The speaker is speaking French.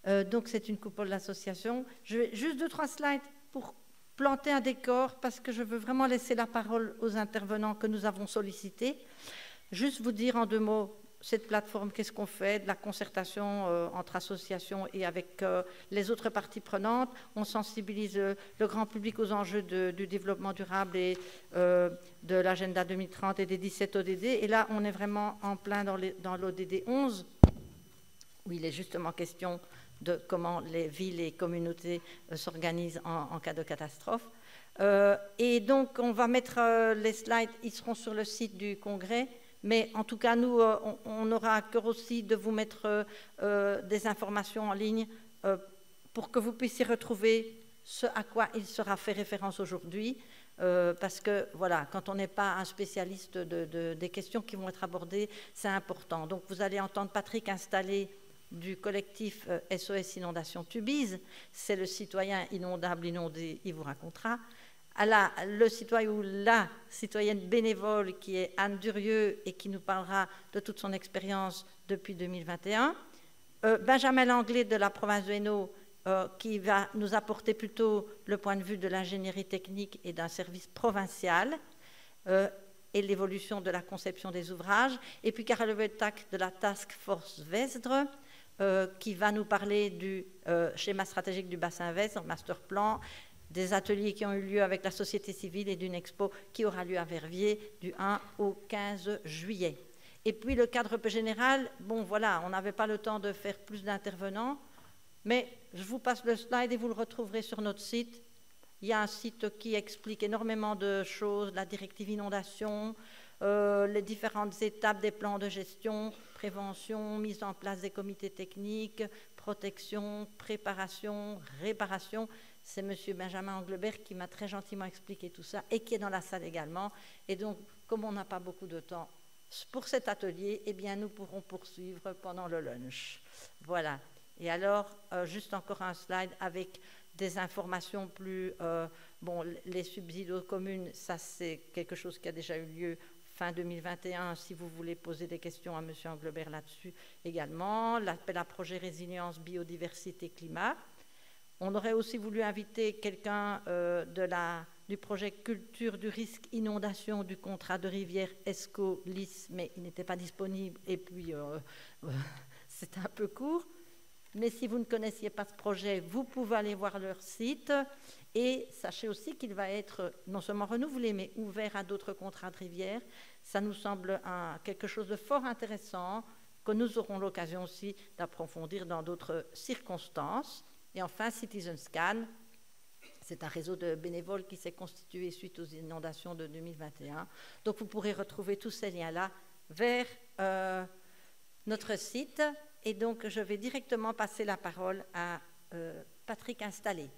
Donc c'est une coupole d'association. Je vais juste 2-3 slides pour planter un décor parce que je veux vraiment laisser la parole aux intervenants que nous avons sollicités. Juste vous dire en 2 mots, cette plateforme, qu'est-ce qu'on fait, de la concertation entre associations et avec les autres parties prenantes. On sensibilise le grand public aux enjeux du développement durable et de l'agenda 2030 et des 17 ODD. Et là, on est vraiment en plein dans l'ODD 11, où il est justement question de comment les villes et communautés s'organisent en cas de catastrophe. Et donc, on va mettre les slides, ils seront sur le site du congrès. Mais en tout cas, nous, on aura à cœur aussi de vous mettre des informations en ligne pour que vous puissiez retrouver ce à quoi il sera fait référence aujourd'hui. Parce que, voilà, quand on n'est pas un spécialiste des questions qui vont être abordées, c'est important. Donc, vous allez entendre Patrick installer du collectif SOS Inondation Tubize. C'est le citoyen inondable inondé, il vous racontera. Le citoyen ou la citoyenne bénévole qui est Anne Durieux et qui nous parlera de toute son expérience depuis 2021. Benjamin Langlais de la province de Hainaut qui va nous apporter plutôt le point de vue de l'ingénierie technique et d'un service provincial et l'évolution de la conception des ouvrages. Et puis Karel Wettak de la Task Force Vesdre qui va nous parler du schéma stratégique du bassin Vesdre, master plan, des ateliers qui ont eu lieu avec la société civile et d'une expo qui aura lieu à Verviers du 1 au 15 juillet. Et puis le cadre peu général, bon voilà, on n'avait pas le temps de faire plus d'intervenants, mais je vous passe le slide et vous le retrouverez sur notre site. Il y a un site qui explique énormément de choses, la directive inondation, les différentes étapes des plans de gestion, prévention, mise en place des comités techniques, protection, préparation, réparation. C'est M. Benjamin Englebert qui m'a très gentiment expliqué tout ça et qui est dans la salle également. Et donc, comme on n'a pas beaucoup de temps pour cet atelier, eh bien, nous pourrons poursuivre pendant le lunch. Voilà. Et alors, juste encore un slide avec des informations plus... bon, les subsides aux communes, ça c'est quelque chose qui a déjà eu lieu fin 2021, si vous voulez poser des questions à M. Englebert là-dessus également. L'appel à projet résilience, biodiversité, climat. On aurait aussi voulu inviter quelqu'un du projet culture du risque inondation du contrat de rivière ESCO-LIS, mais il n'était pas disponible et puis c'était un peu court. Mais si vous ne connaissiez pas ce projet, vous pouvez aller voir leur site et sachez aussi qu'il va être non seulement renouvelé, mais ouvert à d'autres contrats de rivière. Ça nous semble quelque chose de fort intéressant que nous aurons l'occasion aussi d'approfondir dans d'autres circonstances. Et enfin, Citizen Scan, c'est un réseau de bénévoles qui s'est constitué suite aux inondations de 2021. Donc, vous pourrez retrouver tous ces liens-là vers notre site. Et donc, je vais directement passer la parole à Patrick Installé.